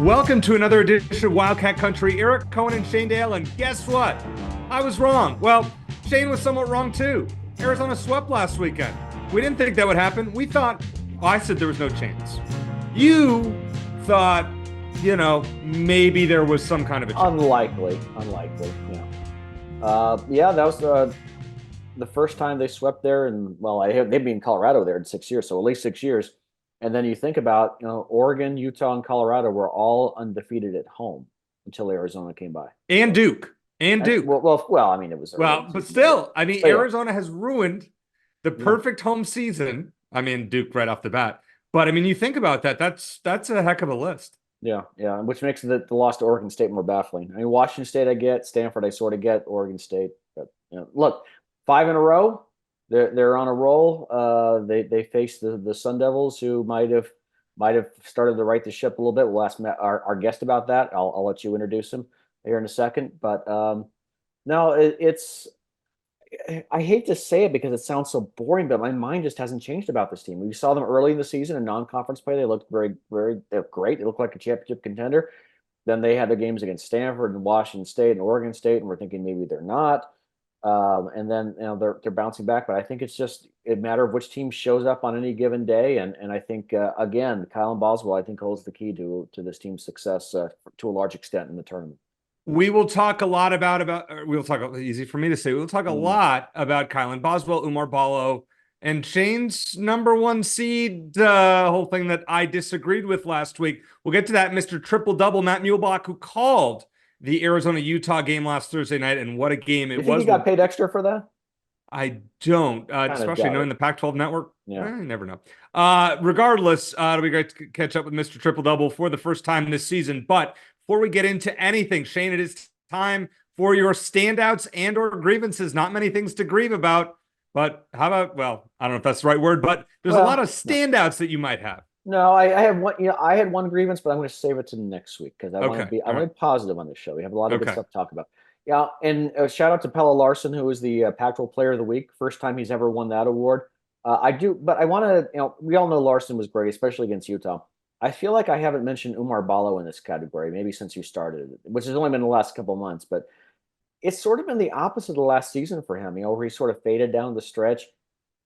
Welcome to another edition of Wildcat Country. Eric Cohen and Shane Dale, and guess what? I was wrong. Well, Shane was somewhat wrong too. Arizona swept last weekend. We didn't think that would happen. We thought, I said there was no chance. You thought, maybe there was some kind of a chance. Unlikely, yeah. That was the first time they swept there, and they've been in Colorado there in 6 years, so at least 6 years. And then you think about, Oregon, Utah, and Colorado were all undefeated at home until Arizona came by. And Duke. It was. But still, Arizona has ruined the perfect home season. Duke right off the bat. But you think about that. That's a heck of a list. Yeah, which makes the loss to Oregon State more baffling. Washington State I get, Stanford I sort of get, Oregon State. But look, 5 in a row. They're on a roll. They face the Sun Devils, who might have started to right the ship a little bit. We'll ask our guest about that. I'll let you introduce him here in a second. But I hate to say it because it sounds so boring, but my mind just hasn't changed about this team. We saw them early in the season in non-conference play. They looked they looked great. They looked like a championship contender. Then they had their games against Stanford and Washington State and Oregon State, and we're thinking maybe they're not. And then they're bouncing back, but I think it's just a matter of which team shows up on any given day. And I think again, Kyle and Boswell, I think, holds the key to this team's success to a large extent in the tournament. We will talk a lot we'll talk, easy for me to say, we'll talk a lot about Kylan Boswell, Umar Ballo, and Shane's number one seed, whole thing that I disagreed with last week. We'll get to that. Mr. Triple Double, Matt Muehlebach, who called the Arizona-Utah game last Thursday night, and what a game it was. You think he got paid extra for that? I don't, especially knowing the Pac-12 network. Yeah. You never know. Regardless, it'll be great to catch up with Mr. Triple Double for the first time this season. But before we get into anything, Shane, it is time for your standouts and or grievances. Not many things to grieve about, but how about, I don't know if that's the right word, but there's a lot of standouts that you might have. No, I have one. I had one grievance, but I'm going to save it to next week because I want to be positive on this show. We have a lot of good stuff to talk about. Yeah, and shout out to Pelle Larsson, who is the Pac-12 Player of the Week. First time he's ever won that award. I do, but I want to. We all know Larsson was great, especially against Utah. I feel like I haven't mentioned Umar Ballo in this category, maybe since you started, which has only been the last couple of months. But it's sort of been the opposite of the last season for him. Where he sort of faded down the stretch.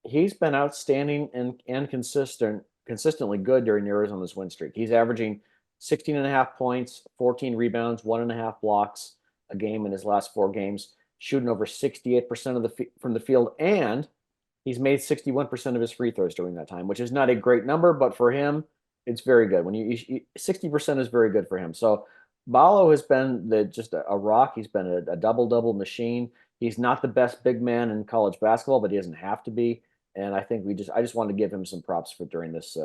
He's been outstanding and consistently good during Arizona's win streak. He's averaging 16.5 points, 14 rebounds, 1.5 blocks a game in his last 4 games, shooting over 68% from the field, and he's made 61% of his free throws during that time, which is not a great number, but for him, it's very good. When 60% is very good for him. So Ballo has been just a rock. He's been a double-double machine. He's not the best big man in college basketball, but he doesn't have to be. And I think I just wanted to give him some props during this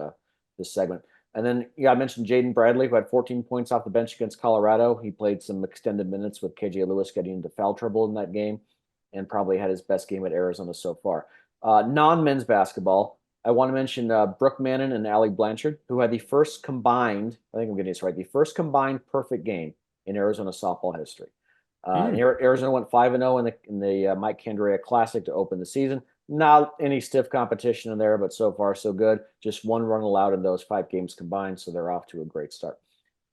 segment. And then, I mentioned Jaden Bradley, who had 14 points off the bench against Colorado. He played some extended minutes with KJ Lewis getting into foul trouble in that game, and probably had his best game at Arizona so far. Non-men's basketball, I want to mention Brooke Mannon and Allie Blanchard, who had the first combined, I think I'm getting this right, the first combined perfect game in Arizona softball history. Arizona went 5-0 in the Mike Candrea Classic to open the season. Not any stiff competition in there, but so far so good. Just 1 run allowed in those 5 games combined, so they're off to a great start.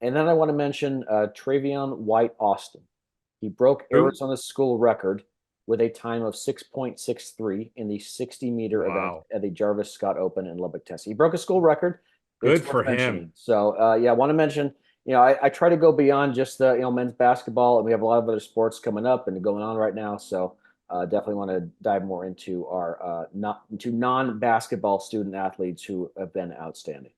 And then I want to mention Travion White Austin. He broke Arizona's school record with a time of 6.63 in the 60-meter event at the Jarvis Scott Open in Lubbock, Texas. He broke a school record. Good for him. So, I want to mention, I try to go beyond just the men's basketball, and we have a lot of other sports coming up and going on right now. So definitely want to dive more into our non-basketball student athletes who have been outstanding.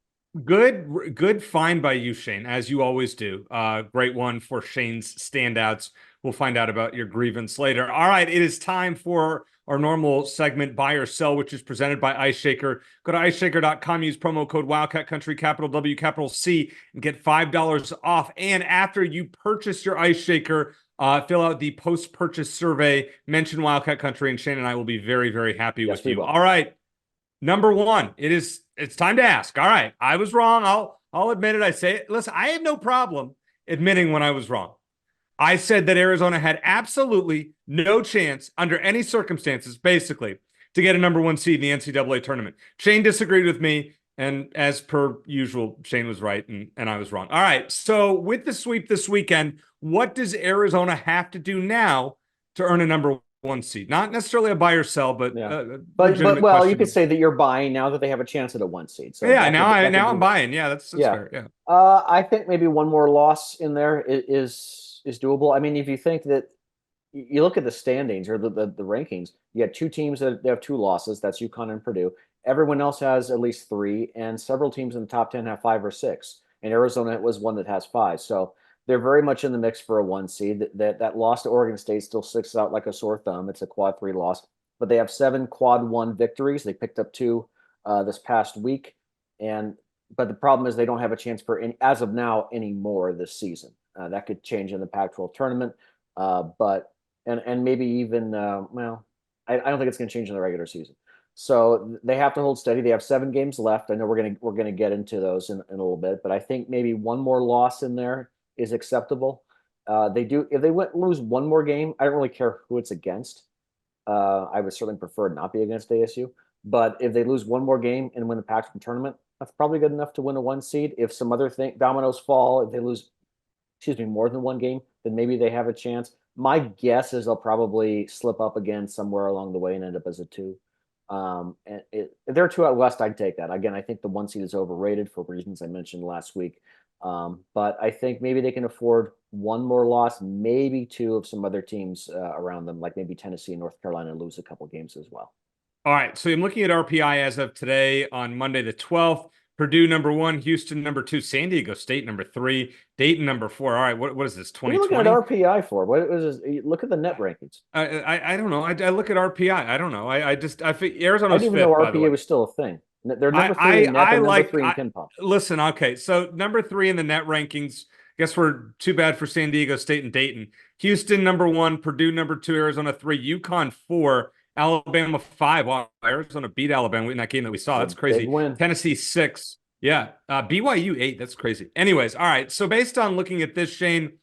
Good find by you, Shane, as you always do. Great one for Shane's standouts. We'll find out about your grievance later. All right, it is time for our normal segment, Buy or Sell, which is presented by Ice Shaker. Go to iceshaker.com, use promo code Wildcat Country, capital W, capital C, and get $5 off. And after you purchase your Ice Shaker, fill out the post-purchase survey, mention Wildcat Country, and Shane and I will be very, very happy with you. All right, number one, it's time to ask. All right, I was wrong. I'll admit it. I say it. Listen, I have no problem admitting when I was wrong. I said that Arizona had absolutely no chance under any circumstances, basically, to get a number 1 seed in the NCAA tournament. Shane disagreed with me, And as per usual, Shane was right and I was wrong. All right. So with the sweep this weekend, what does Arizona have to do now to earn a number one seed? Not necessarily a buy or sell, but but legitimate well, you question. could say that you're buying now that they have a chance at a one seed. So Yeah, I'm buying. Yeah, that's fair. Yeah. I think maybe one more loss in there is doable. I mean, if you think that you look at the standings or the rankings, you have two teams that have two losses. That's UConn and Purdue. Everyone else has at least three, and several teams in the top 10 have 5 or 6. And Arizona was one that has 5. So they're very much in the mix for a one seed. That loss to Oregon State still sticks out like a sore thumb. It's a quad 3 loss, but they have 7 quad 1 victories. They picked up 2 this past week, but the problem is they don't have a chance for as of now any more this season. That could change in the Pac-12 tournament, but maybe even I don't think it's going to change in the regular season. So they have to hold steady. They have 7 games left. I know we're gonna get into those in a little bit, but I think maybe one more loss in there is acceptable. They do if they lose one more game. I don't really care who it's against. I would certainly prefer not be against ASU. But if they lose one more game and win the Pac-12 tournament, that's probably good enough to win a one seed. If some other dominoes fall, if they lose, more than one game, then maybe they have a chance. My guess is they'll probably slip up again somewhere along the way and end up as a 2. If they're 2 out west, I'd take that. Again, I think the one seed is overrated for reasons I mentioned last week. But I think maybe they can afford one more loss, maybe 2 of some other teams around them, like maybe Tennessee and North Carolina lose a couple games as well. All right. So I'm looking at RPI as of today on Monday the 12th. Purdue number 1, Houston number 2, San Diego State number 3, Dayton number 4. All right, what is this? 2020. What are you looking at RPI for? What is this? Look at the net rankings. I don't know. I look at RPI. I don't know. I think Arizona's I didn't even fifth, know by the way. RPI was still a thing. They're number 3 in net. They're number 3 in pin pop. Listen, okay. So number 3 in the net rankings. Guess we're too bad for San Diego State and Dayton. Houston number 1, Purdue number 2, Arizona 3, UConn 4, Alabama 5. Wow, Arizona beat Alabama in that game that we saw. That's crazy. Big win. Tennessee 6. Yeah. BYU 8. That's crazy. Anyways, all right. So based on looking at this, Shane,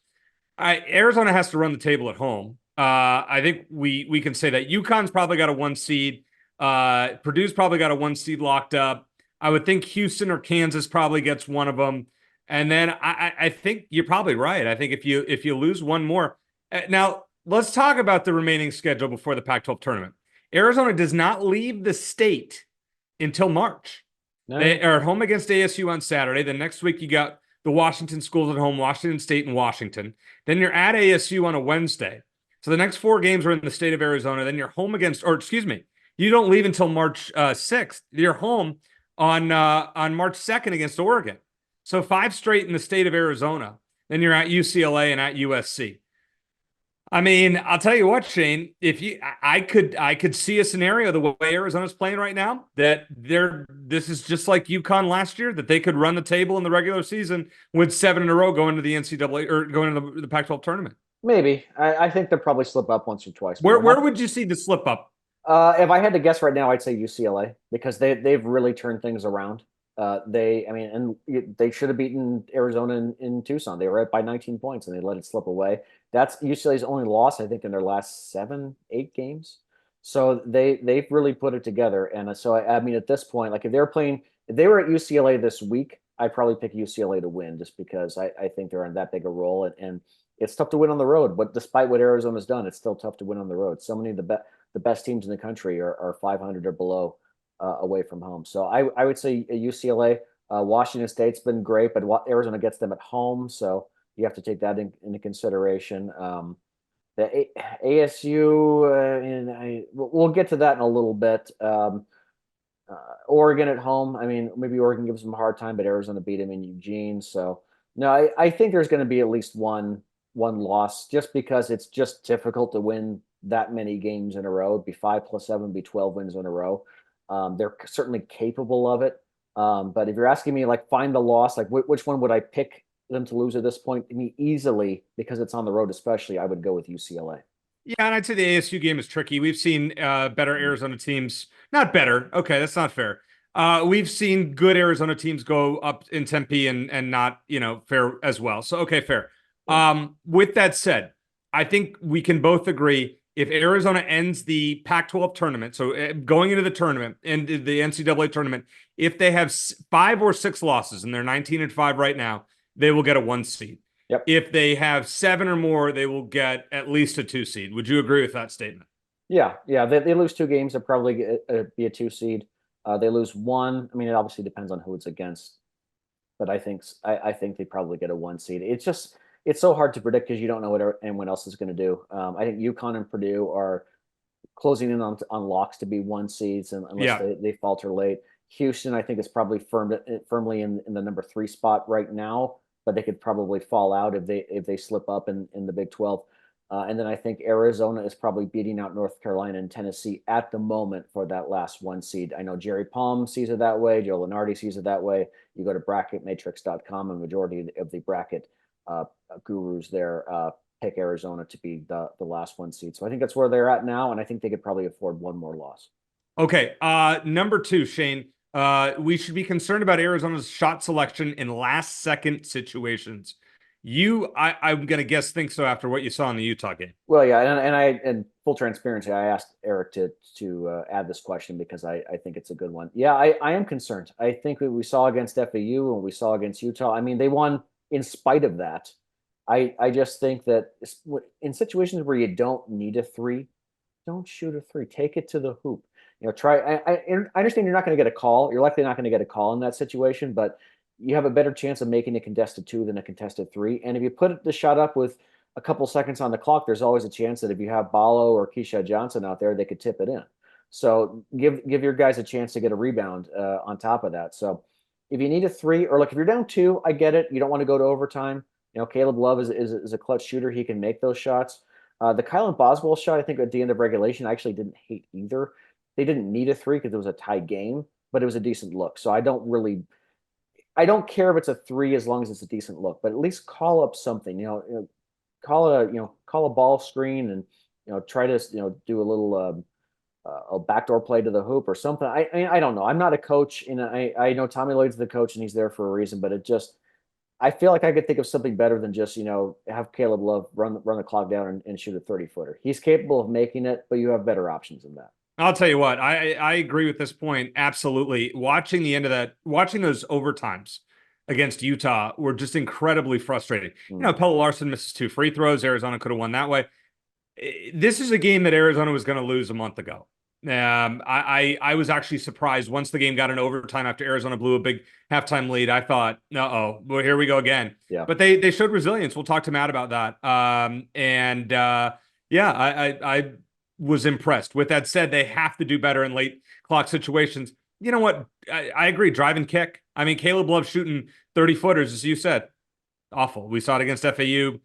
Arizona has to run the table at home. I think we can say that UConn's probably got a 1 seed. Purdue's probably got a 1 seed locked up. I would think Houston or Kansas probably gets one of them. And then I think you're probably right. I think if you lose one more. Now, let's talk about the remaining schedule before the Pac-12 tournament. Arizona does not leave the state until March. No. They are at home against ASU on Saturday. The next week you got the Washington schools at home, Washington State and Washington. Then you're at ASU on a Wednesday. So the next 4 games are in the state of Arizona. Then you're home against, you don't leave until March 6th. You're home on March 2nd against Oregon. So 5 straight in the state of Arizona. Then you're at UCLA and at USC. I mean, I'll tell you what, Shane, I could see a scenario the way Arizona's playing right now that this is just like UConn last year, that they could run the table in the regular season with 7 in a row going to the NCAA or going to the Pac-12 tournament. Maybe. I think they'll probably slip up once or twice. Where would you see the slip up? If I had to guess right now, I'd say UCLA because they've really turned things around. They should have beaten Arizona in Tucson. They were up by 19 points and they let it slip away. That's UCLA's only loss, I think, in their last 7-8 games. So they've really put it together. And so I mean, at this point, like if they were at UCLA this week, I'd probably pick UCLA to win just because I think they're on that big a roll. And it's tough to win on the road. But despite what Arizona's done, it's still tough to win on the road. So many of the best teams in the country are 500 or below away from home. So I would say UCLA. Washington State's been great, but Arizona gets them at home. So you have to take that into consideration. The ASU, we'll get to that in a little bit. Oregon at home. I mean, maybe Oregon gives them a hard time, but Arizona beat them in Eugene. So no, I think there's going to be at least one loss just because it's just difficult to win that many games in a row. It'd be 5 + 7, it'd be 12 wins in a row. They're certainly capable of it. But if you're asking me, like, find the loss, like which one would I pick them to lose at this point? I mean, easily, because it's on the road especially, I would go with UCLA. Yeah, and I'd say the ASU game is tricky. We've seen better Arizona teams. Not better. Okay, that's not fair. We've seen good Arizona teams go up in Tempe and not, fair as well. So, okay, fair. Yeah. With that said, I think we can both agree if Arizona ends the Pac-12 tournament, so going into the tournament and the NCAA tournament, If they have 5 or 6 losses and they're 19-5 right now, they will get a 1 seed. Yep. If they have 7 or more, they will get at least a 2 seed. Would you agree with that statement? Yeah. They lose 2 games, they'll probably be a 2 seed. They lose 1. I mean, it obviously depends on who it's against, but I think they probably get a 1 seed. It's so hard to predict because you don't know what anyone else is going to do. I think UConn and Purdue are closing in on locks to be 1 seeds, and unless they falter late. Houston, I think, is probably firmly in the number 3 spot right now, but they could probably fall out if they slip up in the Big 12. And then I think Arizona is probably beating out North Carolina and Tennessee at the moment for that last 1 seed. I know Jerry Palm sees it that way. Joe Lenardi sees it that way. You go to bracketmatrix.com, and majority of the bracket gurus there pick Arizona to be the last 1 seed. So I think that's where they're at now, and I think they could probably afford 1 more loss. Okay. Number 2, Shane. We should be concerned about Arizona's shot selection in last-second situations. I'm going to guess think so after what you saw in the Utah game. Well, yeah, and full transparency, I asked Eric to add this question because I think it's a good one. Yeah, I am concerned. I think what we saw against FAU and we saw against Utah, I mean, they won in spite of that. I just think that in situations where you don't need a 3, don't shoot a 3. Take it to the hoop. Try. I understand you're not going to get a call. You're likely not going to get a call in that situation, but you have a better chance of making a contested 2 than a contested 3. And if you put the shot up with a couple seconds on the clock, there's always a chance that if you have Ballo or Keisha Johnson out there, they could tip it in. So give your guys a chance to get a rebound on top of that. So if you need a 3, or if you're down 2, I get it. You don't want to go to overtime. Caleb Love is a clutch shooter. He can make those shots. The Kylan Boswell shot, I think at the end of regulation, I actually didn't hate either. They didn't need a 3 because it was a tied game, but it was a decent look. So I don't care if it's a 3 as long as it's a decent look, but at least call up something, call a ball screen and, try to, do a little, a backdoor play to the hoop or something. I don't know. I'm not a coach, and I know Tommy Lloyd's the coach and he's there for a reason, but I feel like I could think of something better than just, have Caleb Love run the clock down and shoot a 30-footer. He's capable of making it, but you have better options than that. I'll tell you what, I agree with this point. Absolutely. Watching the end of that, watching those overtimes against Utah were just incredibly frustrating. Pelle Larsson misses 2 free throws. Arizona could have won that way. This is a game that Arizona was going to lose a month ago. I was actually surprised once the game got in overtime after Arizona blew a big halftime lead. I thought, well, here we go again. Yeah. But they showed resilience. We'll talk to Matt about that. I was impressed. With that said, they have to do better in late clock situations. You know what? I agree. Drive and kick. I mean, Caleb Love shooting 30-footers, as you said, awful. We saw it against FAU.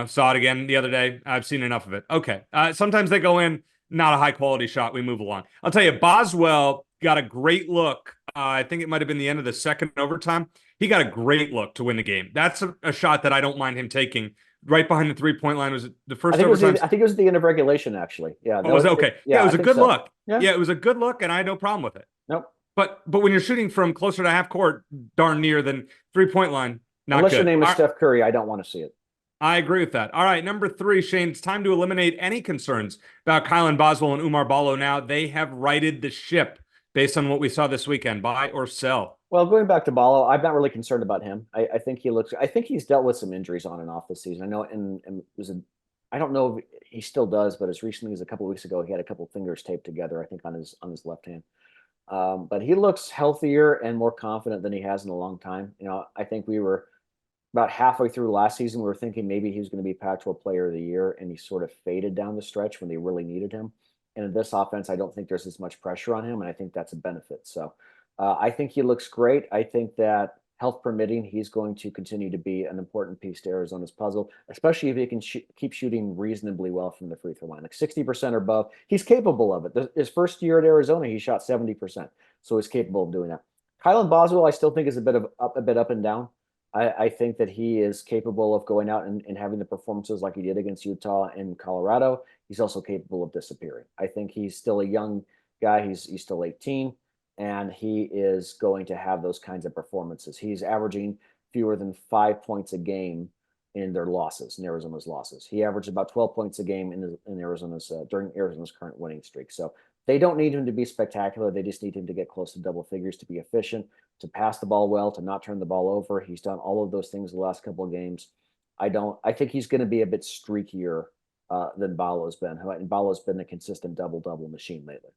Saw it again the other day. I've seen enough of it. Okay. Sometimes they go in, not a high-quality shot. We move along. I'll tell you, Boswell got a great look. I think it might have been the end of the second overtime. He got a great look to win the game. That's a shot that I don't mind him taking. Right behind the 3-point line was the first overtime. I think it was the end of regulation, actually. Yeah. Was it? Okay. Yeah, it was a good look. Yeah, it was a good look, and I had no problem with it. Nope. But when you're shooting from closer to half court, darn near than 3-point line, not unless good. Your name is Steph Curry, I don't want to see it. I agree with that. All right, number 3, Shane, it's time to eliminate any concerns about Kylan Boswell and Oumar Ballo now. They have righted the ship based on what we saw this weekend. Buy or sell? Well, going back to Ballo, I'm not really concerned about him. I think he's dealt with some injuries on and off this season. I know, I don't know if he still does, but as recently as a couple of weeks ago, he had a couple of fingers taped together, I think on his left hand. But he looks healthier and more confident than he has in a long time. I think we were about halfway through last season, we were thinking maybe he was going to be Pac-12 Player of the Year, and he sort of faded down the stretch when they really needed him. And in this offense, I don't think there's as much pressure on him, and I think that's a benefit. So I think he looks great. I think that health permitting, he's going to continue to be an important piece to Arizona's puzzle, especially if he can keep shooting reasonably well from the free throw line, like 60% or above. He's capable of it. His first year at Arizona, he shot 70%, so he's capable of doing that. Kylan Boswell, I still think is a bit up and down. I think that he is capable of going out and having the performances like he did against Utah and Colorado. He's also capable of disappearing. I think he's still a young guy. He's still 18, and he is going to have those kinds of performances. He's averaging fewer than 5 points a game in Arizona's losses. He averaged about 12 points a game in Arizona's during Arizona's current winning streak. So They don't need him to be spectacular. They just need him to get close to double figures, to be efficient, to pass the ball well, to not turn the ball over. He's done all of those things the last couple of games. I think he's going to be a bit streakier than Ballo's been. And Ballo's been a consistent double-double machine lately.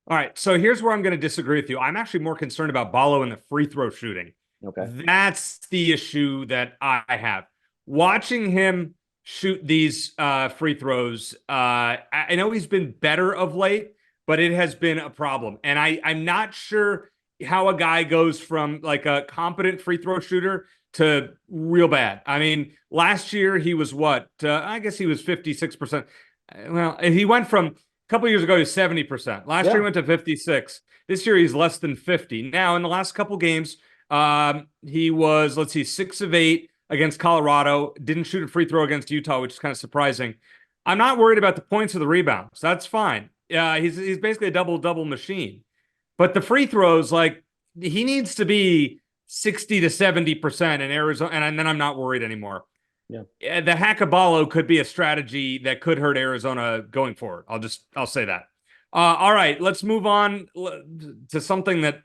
All right, so here's where I'm going to disagree with you. I'm actually more concerned about Ballo and the free throw shooting. Okay. That's the issue that I have. Watching him shoot these free throws, I know he's been better of late, but it has been a problem. And I'm not sure how a guy goes from like a competent free throw shooter to real bad. I mean, last year he was what? I guess he was 56%. Well, he went from a couple of years ago, he was 70%. Last year he went to 56. This year he's less than 50. Now, in the last couple games, he was, let's see, 6 of 8 against Colorado. Didn't shoot a free throw against Utah, which is kind of surprising. I'm not worried about the points or the rebounds. That's fine. He's basically a double-double machine. But the free throws, like, he needs to be 60 to 70% in Arizona, and then I'm not worried anymore. Yeah. The Hackaballo could be a strategy that could hurt Arizona going forward. I'll say that. All right, let's move on to something that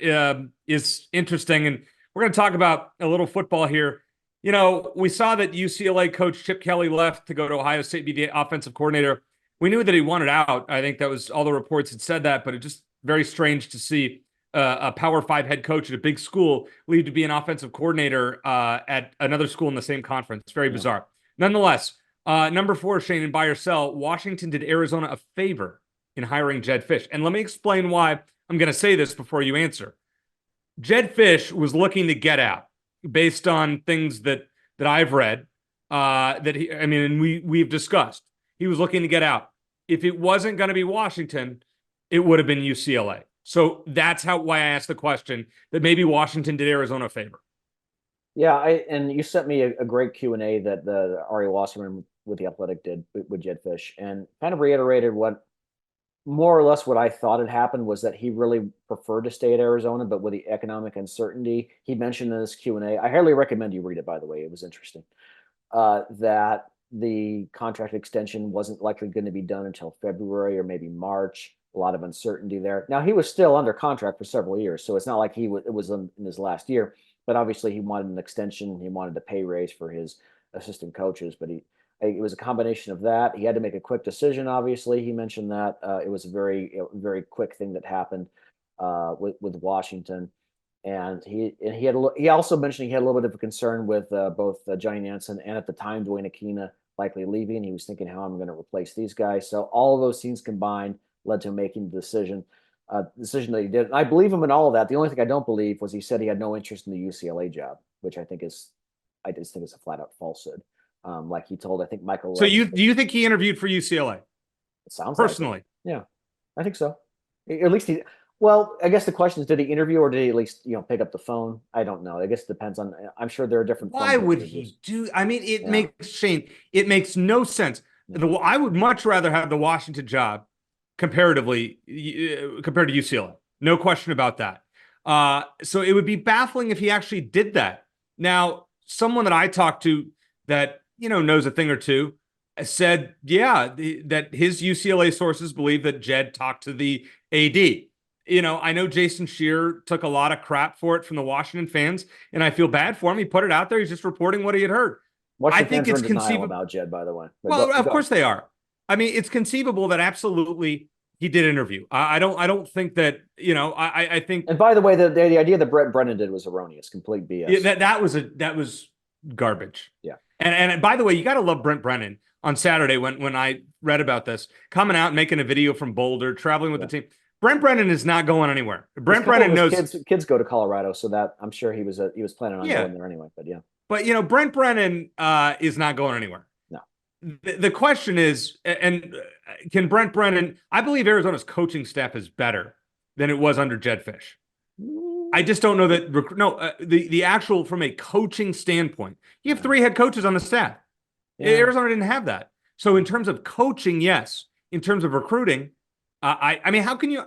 is interesting, and we're going to talk about a little football here. You know, we saw that UCLA coach Chip Kelly left to go to Ohio State, be the offensive coordinator. We knew that he wanted out. I think that was all the reports had said that, but it's just very strange to see a Power 5 head coach at a big school leave to be an offensive coordinator at another school in the same conference. It's very bizarre. Nonetheless, number 4, Shane, and buy or sell, Washington did Arizona a favor in hiring Jedd Fisch. And let me explain why I'm going to say this before you answer. Jedd Fisch was looking to get out based on things that I've read, and we've discussed. He was looking to get out. If it wasn't going to be Washington, it would have been UCLA. So that's why I asked the question that maybe Washington did Arizona a favor. Yeah, and you sent me a great Q&A that the Ari Wasserman with The Athletic did with Jedd Fisch, and kind of reiterated more or less what I thought had happened was that he really preferred to stay at Arizona, but with the economic uncertainty, he mentioned in this Q&A, I highly recommend you read it, by the way, it was interesting, that the contract extension wasn't likely going to be done until February or maybe March. A lot of uncertainty there. Now, he was still under contract for several years, so it's not like it was in his last year, but obviously he wanted an extension. He wanted a pay raise for his assistant coaches, but it was a combination of that. He had to make a quick decision, obviously. He mentioned that it was a very quick thing that happened with Washington. And he also mentioned he had a little bit of a concern with both Johnny Nansen and at the time Dwayne Aquina likely leaving. He was thinking, how am I going to replace these guys? So all of those things combined led to him making the decision that he did. And I believe him in all of that. The only thing I don't believe was he said he had no interest in the UCLA job, which I just think is a flat out falsehood. Like he told, I think Michael. So do you think he interviewed for UCLA? It sounds personally. Like yeah, I think so. At least well, I guess the question is, did he interview or did he at least, pick up the phone? I don't know. I guess it depends on, I'm sure there are different. Why would he do? I mean, it makes no sense. Yeah. I would much rather have the Washington job comparatively compared to UCLA. No question about that. So it would be baffling if he actually did that. Now, someone that I talked to that, knows a thing or two said, that his UCLA sources believe that Jedd talked to the AD. I know Jason Scheer took a lot of crap for it from the Washington fans, and I feel bad for him. He put it out there. He's just reporting what he had heard. I think it's conceivable about Jedd, by the way. Well, of course they are. I mean, it's conceivable that absolutely he did interview. I don't think that, I think. And by the way, the idea that Brett Brennan did was erroneous, complete BS. Yeah, that was garbage. Yeah. And by the way, you got to love Brent Brennan on Saturday when I read about this, coming out and making a video from Boulder, traveling with the team. Brent Brennan is not going anywhere. Brent Brennan knows kids go to Colorado, so that I'm sure he was planning on going there anyway. But yeah. But Brent Brennan is not going anywhere. No. The question is, and can Brent Brennan? I believe Arizona's coaching staff is better than it was under Jedd Fisch. I just don't know that. The actual from a coaching standpoint, you have 3 head coaches on the staff. Yeah. Arizona didn't have that. So in terms of coaching, yes. In terms of recruiting, I mean, how can you,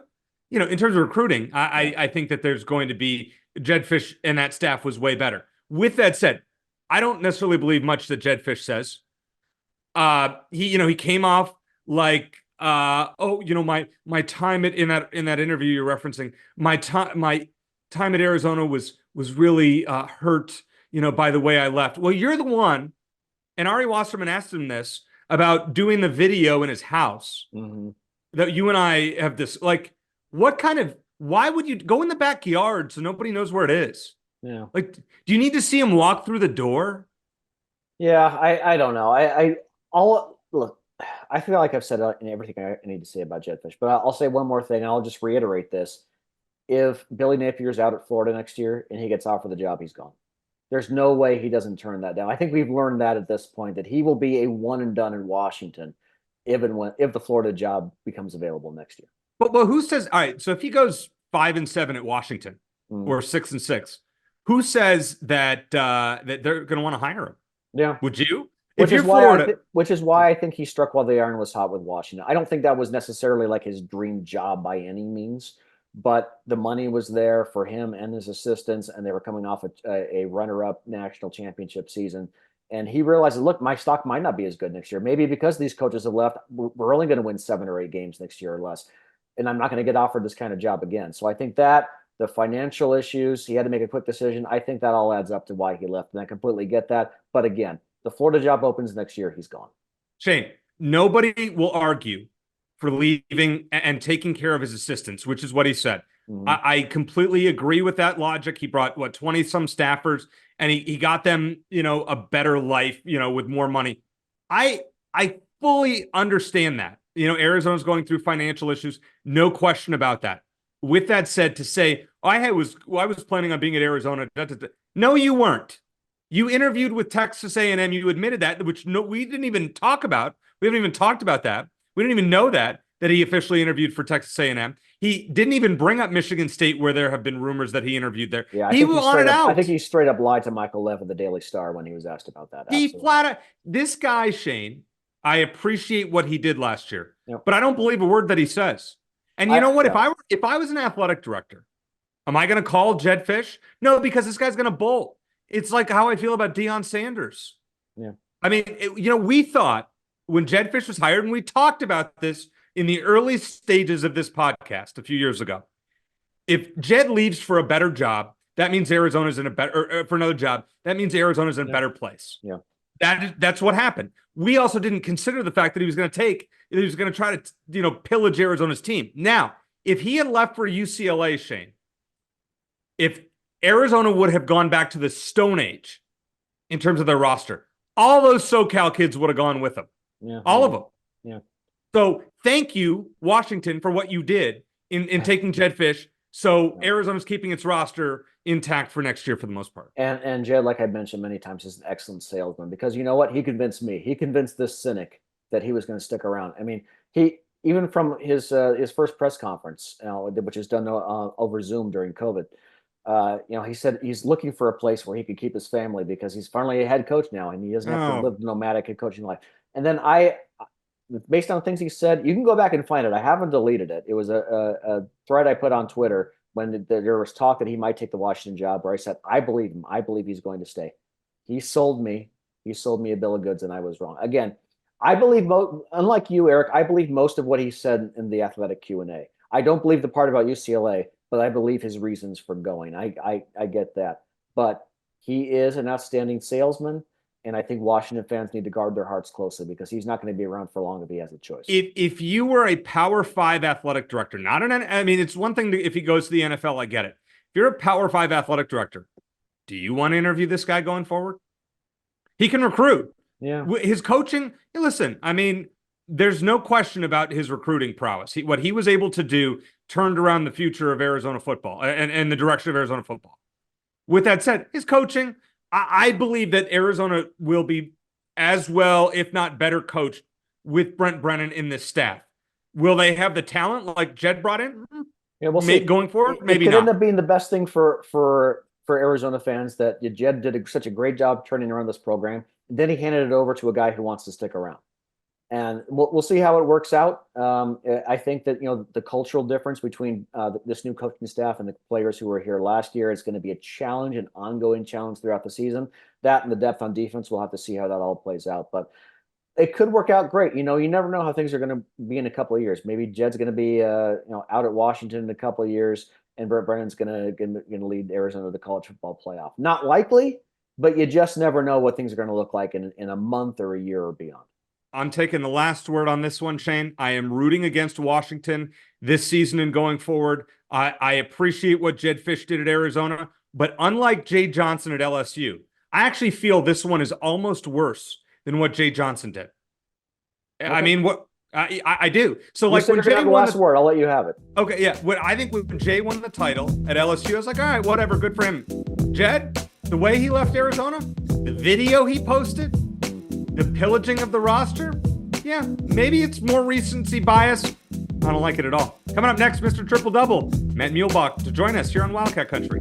in terms of recruiting, I think that there's going to be Jedd Fisch and that staff was way better. With that said, I don't necessarily believe much that Jedd Fisch says. He came off like my time in that interview you're referencing, my time at Arizona was really hurt, by the way I left. Well, you're the one, and Ari Wasserman asked him this about doing the video in his house that you and I have this, like, why would you go in the backyard so nobody knows where it is? Yeah. Like, do you need to see him walk through the door? Yeah, I don't know. Look, I feel like I've said everything I need to say about Jedd Fisch, but I'll say one more thing. I'll just reiterate this. If Billy Napier's out at Florida next year and he gets offered the job, he's gone. There's no way he doesn't turn that down. I think we've learned that at this point, that he will be a one and done in Washington if the Florida job becomes available next year. But who says, all right, so if he goes 5-7 at Washington or 6-6, who says that that they're going to want to hire him? Yeah. Would you? Which is why I think he struck while the iron was hot with Washington. I don't think that was necessarily like his dream job by any means, but the money was there for him and his assistants, and they were coming off a runner-up national championship season. And he realized, look, my stock might not be as good next year. Maybe because these coaches have left, we're only going to win 7 or 8 games next year or less, and I'm not going to get offered this kind of job again. So I think that the financial issues, he had to make a quick decision. I think that all adds up to why he left, and I completely get that. But again, the Florida job opens next year, he's gone. Shane, nobody will argue for leaving and taking care of his assistants, which is what he said. I completely agree with that logic. He brought 20 some staffers, and he got them, a better life, with more money. I fully understand that. Arizona's going through financial issues, no question about that. With that said, to say, I was planning on being at Arizona. No, you weren't. You interviewed with Texas A&M. You admitted that, which we didn't even talk about. We haven't even talked about that. We didn't even know that he officially interviewed for Texas A&M. He didn't even bring up Michigan State, where there have been rumors that he interviewed there. Yeah, he wanted out. I think he straight up lied to Michael Lev of the Daily Star when he was asked about that. He flat out, this guy, Shane, I appreciate what he did last year, but I don't believe a word that he says. And you know what? Yeah. If I was an athletic director, am I going to call Jedd Fisch? No, because this guy's going to bolt. It's like how I feel about Deion Sanders. Yeah. I mean, we thought when Jedd Fisch was hired, and we talked about this in the early stages of this podcast a few years ago, if Jedd leaves for a better job, that means Arizona's in a better, or for another job, that means Arizona's in a better place. Yeah. That's what happened. We also didn't consider the fact that he was going to try to, pillage Arizona's team. Now, if he had left for UCLA, Shane, if Arizona would have gone back to the Stone Age in terms of their roster, all those SoCal kids would have gone with them. Yeah. All of them. Yeah. So thank you, Washington, for what you did in taking Jedd Fisch. So Arizona's keeping its roster intact for next year for the most part. And Jedd, like I mentioned many times, is an excellent salesman, because you know what? He convinced me. He convinced this cynic that he was going to stick around. I mean, he even from his first press conference, which is done over Zoom during COVID. He said he's looking for a place where he could keep his family, because he's finally a head coach now, and he doesn't have to live nomadic head coaching life. And then based on things he said, you can go back and find it. I haven't deleted it. It was a thread I put on Twitter when there was talk that he might take the Washington job, where I said, I believe him. I believe he's going to stay. He sold me. He sold me a bill of goods, and I was wrong. Again, I believe, unlike you, Eric, I believe most of what he said in the Athletic Q&A. I don't believe the part about UCLA, but I believe his reasons for going. I get that. But he is an outstanding salesman, and I think Washington fans need to guard their hearts closely, because he's not going to be around for long if he has a choice. If you were a Power 5 athletic director, it's one thing if he goes to the NFL, I get it. If you're a Power 5 athletic director, do you want to interview this guy going forward? He can recruit. Yeah. His coaching, listen, there's no question about his recruiting prowess. What he was able to do turned around the future of Arizona football and the direction of Arizona football. With that said, his coaching, I believe that Arizona will be as well, if not better, coached with Brent Brennan in this staff. Will they have the talent like Jedd brought in? Yeah, we'll see. Going forward, maybe it could not. End up being the best thing for Arizona fans, that Jedd did such a great job turning around this program. Then he handed it over to a guy who wants to stick around. And we'll see how it works out. I think that the cultural difference between this new coaching staff and the players who were here last year is going to be a challenge, an ongoing challenge throughout the season. That and the depth on defense, we'll have to see how that all plays out. But it could work out great. You never know how things are going to be in a couple of years. Maybe Jedd's going to be, out at Washington in a couple of years, and Brett Brennan's going to lead Arizona to the college football playoff. Not likely, but you just never know what things are going to look like in a month or a year or beyond. I'm taking the last word on this one, Shane. I am rooting against Washington this season and going forward. I appreciate what Jedd Fisch did at Arizona, but unlike Jay Johnson at LSU, I actually feel this one is almost worse than what Jay Johnson did. Okay. I mean, what I do. So, like, when Jay won the last word, I'll let you have it. Okay, yeah. I think when Jay won the title at LSU, I was like, all right, whatever, good for him. Jedd, the way he left Arizona, the video he posted, the pillaging of the roster, yeah, maybe it's more recency bias. I don't like it at all. Coming up next, Mr. Triple Double, Matt Muehlebach, to join us here on Wildcat Country.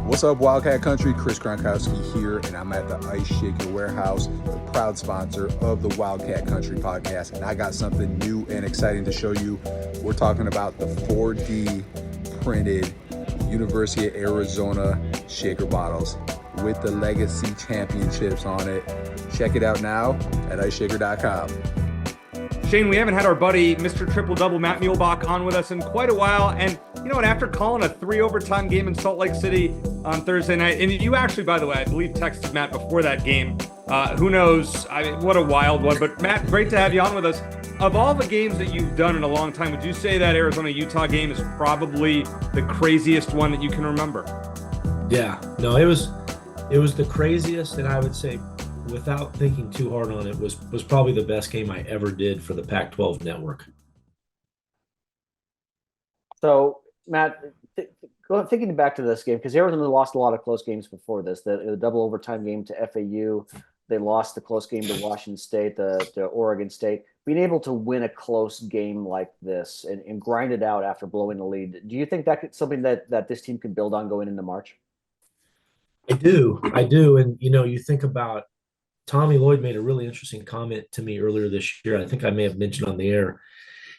What's up, Wildcat Country? Chris Gronkowski here, and I'm at the Ice Shaker Warehouse, the proud sponsor of the Wildcat Country podcast. And I got something new and exciting to show you. We're talking about the 4D printed University of Arizona shaker bottles with the Legacy Championships on it. Check it out now at iceshaker.com. Shane, we haven't had our buddy, Mr. Triple Double, Matt Muehlebach, on with us in quite a while. And you know what? After calling a 3 overtime game in Salt Lake City on Thursday night, and you actually, by the way, I believe texted Matt before that game. Who knows? What a wild one. But Matt, great to have you on with us. Of all the games that you've done in a long time, would you say that Arizona-Utah game is probably the craziest one that you can remember? Yeah, no, it was the craziest, and I would say, without thinking too hard on it, was probably the best game I ever did for the Pac-12 network. So, Matt, thinking back to this game, because Arizona lost a lot of close games before this, the double overtime game to FAU, they lost the close game to Washington State, to Oregon State. Being able to win a close game like this and grind it out after blowing the lead, do you think that's something that this team can build on going into March? I do. And, you think about Tommy Lloyd made a really interesting comment to me earlier this year. I think I may have mentioned on the air.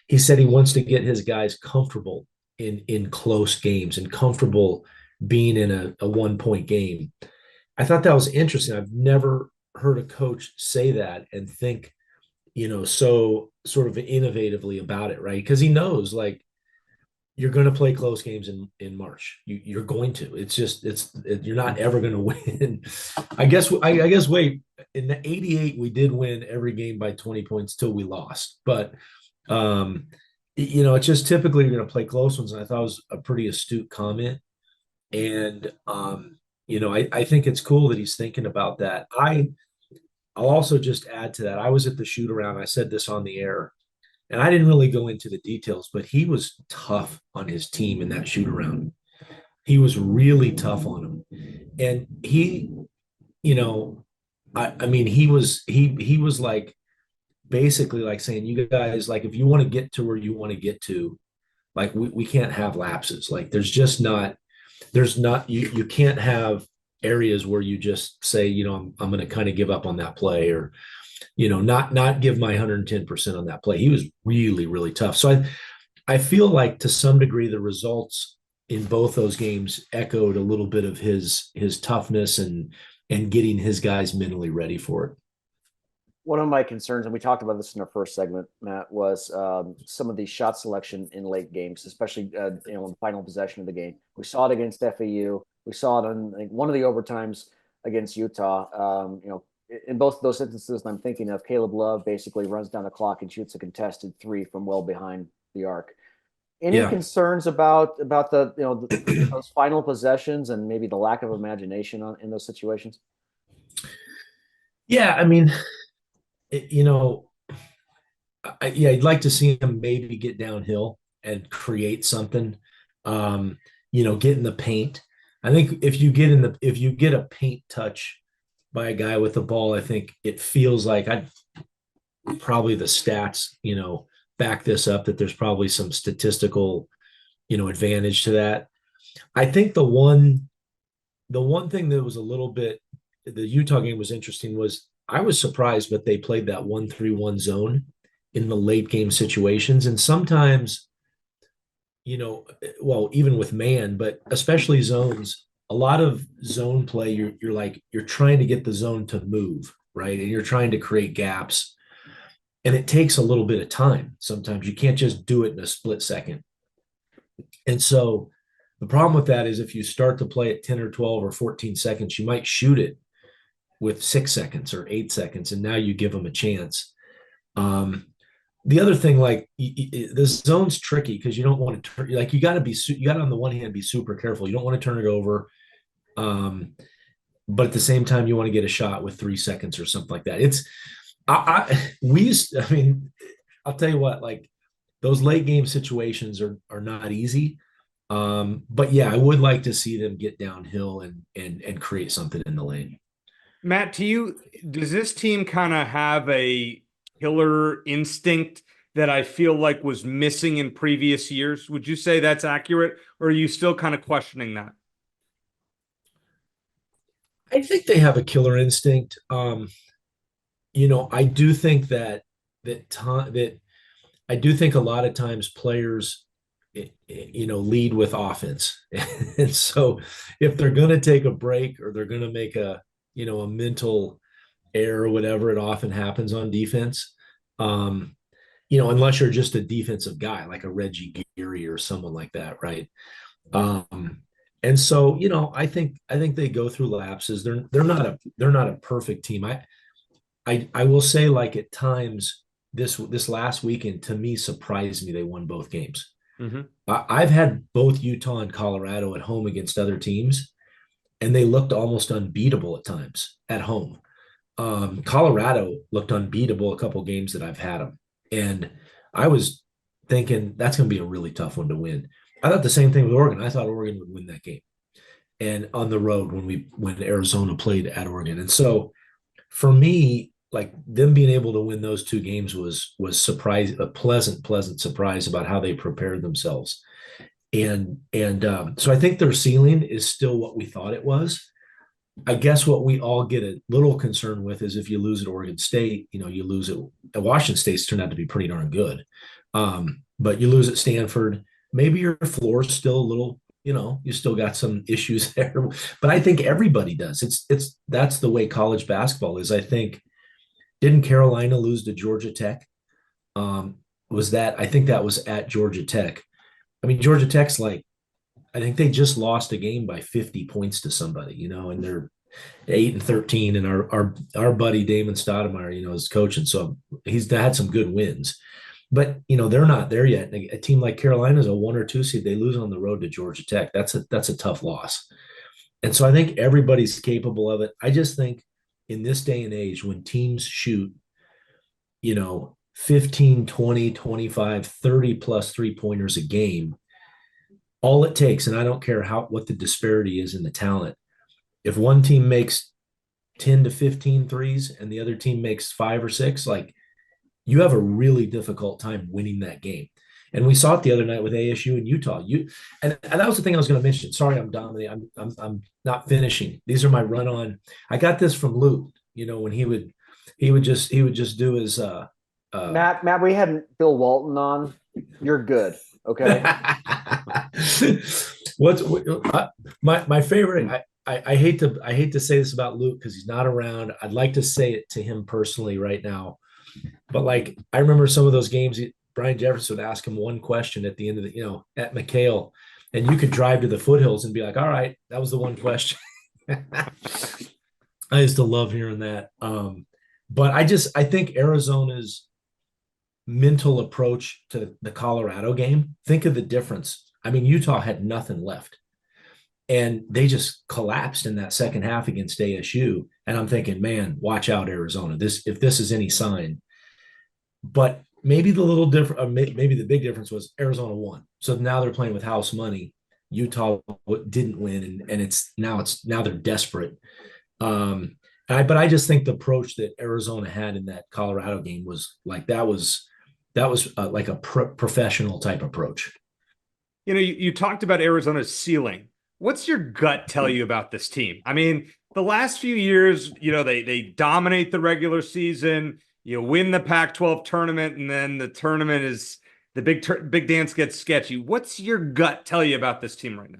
He said he wants to get his guys comfortable in close games and comfortable being in a 1-point game. I thought that was interesting. I've never heard a coach say that and think, so sort of innovatively about it, right? Because he knows, like, you're going to play close games in March. You're going to. It's just you're not ever going to win. I guess wait, in the 88 we did win every game by 20 points till we lost. But it's just typically you're going to play close ones, and I thought it was a pretty astute comment. And I think it's cool that he's thinking about that. I'll also just add to that. I was at the shoot around. I said this on the air. And I didn't really go into the details, but he was tough on his team in that shoot around. He was really tough on them. And he, he was like basically like saying, you guys, like, if you want to get to where you want to get to, like, we can't have lapses. Like, you can't have areas where you just say, I'm going to kind of give up on that play, or not give my 110% on that play. He was really, really tough. So I feel like to some degree the results in both those games echoed a little bit of his toughness and getting his guys mentally ready for it. One of my concerns, and we talked about this in our first segment, Matt, was some of the shot selection in late games, especially in the final possession of the game. We saw it against FAU. We saw it in one of the overtimes against Utah. In both of those instances I'm thinking of, Caleb Love basically runs down the clock and shoots a contested 3 from well behind the arc. Any concerns about those final possessions and maybe the lack of imagination in those situations? Yeah, I mean, I'd like to see him maybe get downhill and create something. Get in the paint. I think if you get a paint touch by a guy with the ball, I think it feels like probably the stats, back this up, that there's probably some statistical, advantage to that. I think the one thing that was a little bit, the Utah game was interesting, was I was surprised, but they played that 1-3-1 zone in the late game situations. And sometimes, well, even with man, but especially zones, a lot of zone play, you're trying to get the zone to move, right? And you're trying to create gaps. And it takes a little bit of time. Sometimes you can't just do it in a split second. And so the problem with that is if you start to play at 10 or 12 or 14 seconds, you might shoot it with 6 seconds or 8 seconds, and now you give them a chance. The other thing, like the zone's tricky because you don't want to turn, like you got to on the one hand be super careful. You don't want to turn it over, but at the same time you want to get a shot with 3 seconds or something like that. I mean, I'll tell you what, like those late game situations are not easy. But yeah, I would like to see them get downhill and create something in the lane. Matt, does this team kind of have a killer instinct that I feel like was missing in previous years? Would you say that's accurate, or are you still kind of questioning that? I think they have a killer instinct. I do think that I do think a lot of times players, lead with offense, and so if they're going to take a break or they're going to make a mental error or whatever, it often happens on defense. Unless you're just a defensive guy like a Reggie Geary or someone like that, right? And so I think they go through lapses. They're not a perfect team. I will say, like, at times this last weekend to me surprised me. They won both games. Mm-hmm. I've had both Utah and Colorado at home against other teams, and they looked almost unbeatable at times at home. Colorado looked unbeatable a couple games that I've had them, and I was thinking that's going to be a really tough one to win. I thought the same thing with Oregon. I thought Oregon would win that game, and on the road when Arizona played at Oregon. And so for me, like, them being able to win those two games was a pleasant surprise about how they prepared themselves. And so I think their ceiling is still what we thought it was. I guess what we all get a little concerned with is if you lose at Oregon State, you lose at Washington State's turned out to be pretty darn good. But you lose at Stanford, maybe your floor's still a little, you still got some issues there. But I think everybody does. That's the way college basketball is. I think, didn't Carolina lose to Georgia Tech? I think that was at Georgia Tech. I mean, Georgia Tech's like, I think they just lost a game by 50 points to somebody, and they're 8-13, and our buddy Damon Stoudemire, is coaching, so he's had some good wins, but they're not there yet. A team like Carolina is a 1 or 2 seed. They lose on the road to Georgia Tech. That's a tough loss, and so I think everybody's capable of it. I just think in this day and age, when teams shoot, 15, 20, 25, 30 plus 3-pointers a game, all it takes, and I don't care what the disparity is in the talent, if one team makes 10 to 15 threes and the other team makes 5 or 6, like, you have a really difficult time winning that game. And we saw it the other night with ASU and Utah. And that was the thing I was going to mention. Sorry, I'm dominating. I'm not finishing. These are my run on. I got this from Luke. When he would just do his. Matt, we had Bill Walton on. You're good. Okay. My favorite? I hate to say this about Luke because he's not around. I'd like to say it to him personally right now, but like, I remember some of those games. Brian Jefferson would ask him one question at the end of at McHale, and you could drive to the foothills and be like, all right, that was the one question. I used to love hearing that. But I think Arizona's mental approach to the Colorado game, think of the difference. I mean, Utah had nothing left, and they just collapsed in that second half against ASU. And I'm thinking, man, watch out, Arizona. If this is any sign. But maybe the little different, maybe the big difference was Arizona won. So now they're playing with house money. Utah didn't win, and now they're desperate. But I just think the approach that Arizona had in that Colorado game was like that was like a professional type approach. You talked about Arizona's ceiling. What's your gut tell you about this team? I mean, the last few years, they dominate the regular season. You win the Pac-12 tournament, and then the tournament is the big dance gets sketchy. What's your gut tell you about this team right now?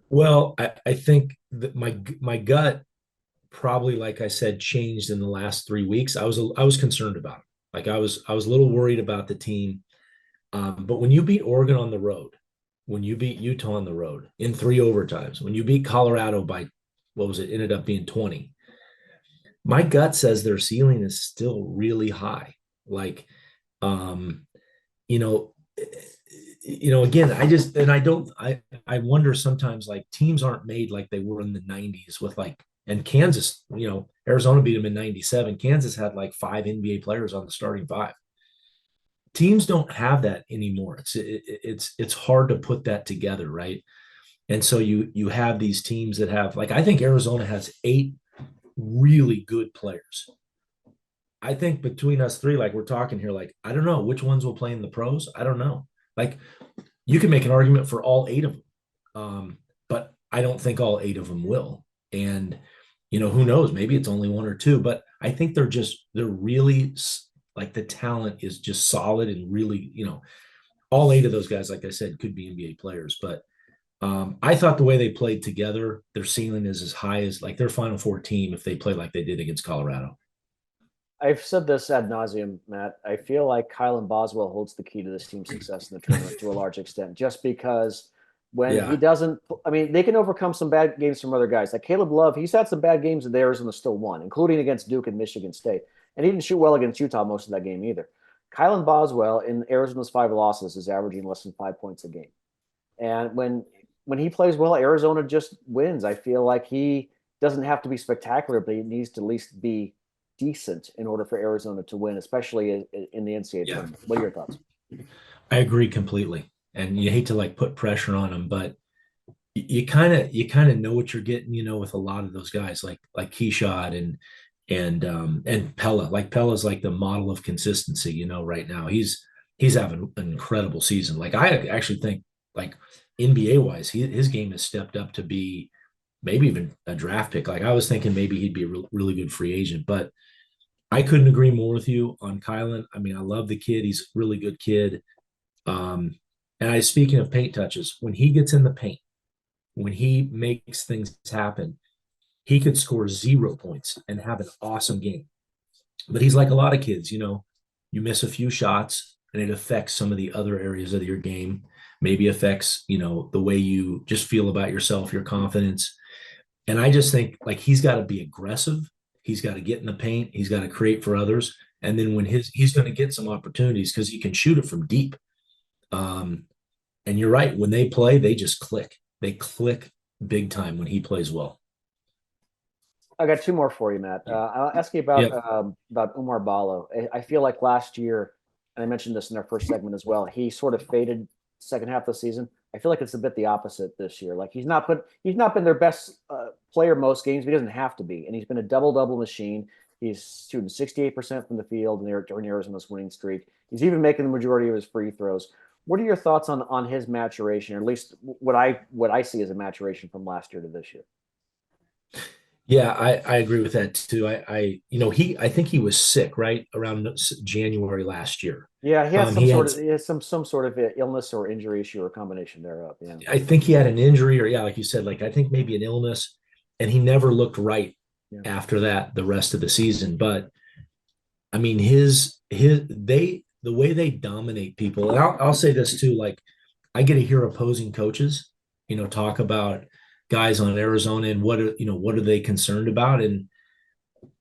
Well, I think that my gut probably, like I said, changed in the last 3 weeks. I was concerned about it. Like I was a little worried about the team. But when you beat Oregon on the road, when you beat Utah on the road in 3 overtimes, when you beat Colorado by, what was it, ended up being 20, my gut says their ceiling is still really high. Like, um, you know, again, I wonder sometimes, like, teams aren't made like they were in the 90s with, like, and Kansas, Arizona beat them in 97. Kansas had like 5 NBA players on the starting 5. Teams don't have that anymore. It's hard to put that together, right? And so you have these teams that have, like, I think Arizona has 8 really good players. I think between us 3, like we're talking here, like, I don't know which ones will play in the pros. I don't know. Like, you can make an argument for all 8 of them, but I don't think all 8 of them will. And who knows? Maybe it's only 1 or 2. But I think they're really, like, the talent is just solid and really, all 8 of those guys, like I said, could be NBA players. But I thought the way they played together, their ceiling is as high as, like, their Final Four team if they play like they did against Colorado. I've said this ad nauseum, Matt. I feel like Kylan Boswell holds the key to this team's success in the tournament to a large extent, just because when he doesn't, I mean, they can overcome some bad games from other guys. Like Caleb Love, he's had some bad games that Arizona still won, including against Duke and Michigan State. And he didn't shoot well against Utah most of that game either. Kylan Boswell, in Arizona's 5 losses, is averaging less than 5 points a game. And when he plays well, Arizona just wins. I feel like he doesn't have to be spectacular, but he needs to at least be decent in order for Arizona to win, especially in the NCAA tournament. What are your thoughts? I agree completely. And you hate to, like, put pressure on them, but you kind of know what you're getting, with a lot of those guys like Keshad and Pella. Like, Pella's like the model of consistency, right now. He's having an incredible season. Like, I actually think, like, NBA wise, his game has stepped up to be maybe even a draft pick. Like, I was thinking maybe he'd be a really good free agent, but I couldn't agree more with you on Kylan. I mean, I love the kid. He's a really good kid. And speaking of paint touches, when he gets in the paint, when he makes things happen, he could score 0 points and have an awesome game. But he's like a lot of kids, you miss a few shots and it affects some of the other areas of your game. Maybe affects, the way you just feel about yourself, your confidence. And I just think, like, he's got to be aggressive. He's got to get in the paint. He's got to create for others. And then when he's going to get some opportunities because he can shoot it from deep. And you're right. When they play, they just click. They click big time when he plays well. I got 2 more for you, Matt. I'll ask you about Oumar Ballo. I feel like last year, and I mentioned this in our first segment as well, he sort of faded second half of the season. I feel like it's a bit the opposite this year. Like, he's not been their best player most games, but he doesn't have to be. And he's been a double-double machine. He's shooting 68% from the field during Arizona's winning streak. He's even making the majority of his free throws. What are your thoughts on his maturation, or at least what I see as a maturation from last year to this year? Yeah, I agree with that too. I think he was sick right around January last year. Yeah, he had some sort of illness or injury issue or combination thereof. Yeah, I think he had an injury, or like you said, like, I think maybe an illness, and he never looked right after that the rest of the season. But I mean, the way they dominate people, and I'll say this too, like, I get to hear opposing coaches, talk about guys on Arizona and what are they concerned about, and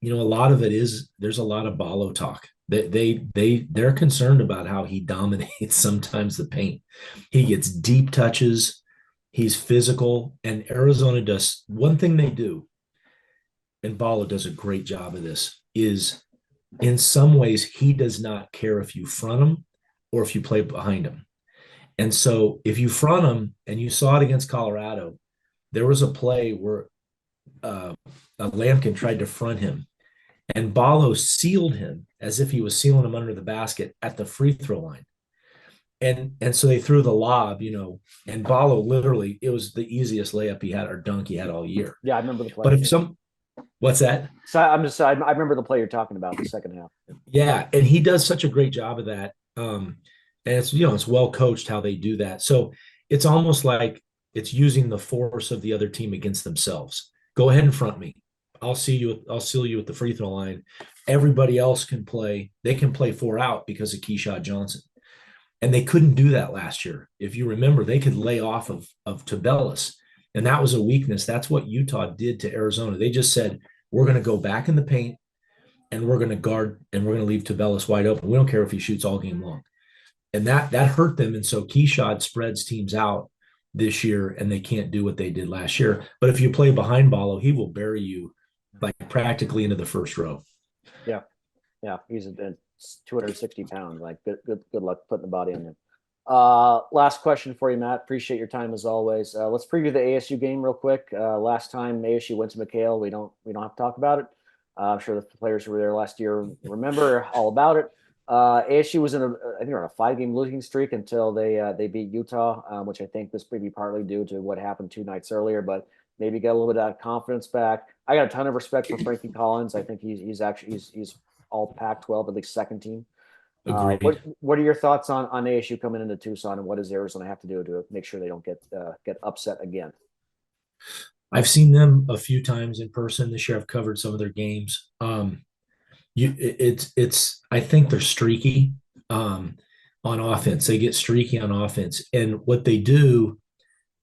a lot of it is there's a lot of Ballo talk. They're concerned about how he dominates sometimes the paint. He gets deep touches. He's physical, and Arizona does one thing they do, and Ballo does a great job of this, is in some ways he does not care if you front him or if you play behind him. And so if you front him, and you saw it against Colorado, there was a play where Lampkin tried to front him, and Ballo sealed him as if he was sealing him under the basket at the free throw line. And so they threw the lob, and Ballo literally, it was the easiest layup he had or dunk he had all year. Yeah, I remember the play. But What's that? So I remember the play you're talking about in the second half. Yeah, and he does such a great job of that. And it's it's well coached how they do that. So it's almost like it's using the force of the other team against themselves. Go ahead and front me. I'll see you. I'll seal you at the free throw line. Everybody else can play. They can play 4 out because of Keyshawn Johnson, and they couldn't do that last year. If you remember, they could lay off of Tabellus, and that was a weakness. That's what Utah did to Arizona. They just said, we're going to go back in the paint and we're going to guard and we're going to leave Tabellus wide open. We don't care if he shoots all game long. And that hurt them. And so Keyshawn spreads teams out this year and they can't do what they did last year. But if you play behind Ballo, he will bury you like practically into the first row. Yeah. Yeah. He's 260 pounds. Like good luck putting the body on him. Last question for you, Matt. Appreciate your time as always. Let's preview the ASU game real quick. Last time ASU went to McHale, we don't have to talk about it. I'm sure the players who were there last year remember all about it. ASU was I think on a 5-game losing streak until they beat Utah, which I think was maybe partly due to what happened 2 nights earlier, but maybe got a little bit of that confidence back. I got a ton of respect for Frankie Collins. I think he's all Pac-12, at least second team. What are your thoughts on ASU coming into Tucson, and what does Arizona have to do to make sure they don't get upset again? I've seen them a few times in person this year. I've covered some of their games. I think they're streaky on offense. They get streaky on offense, and what they do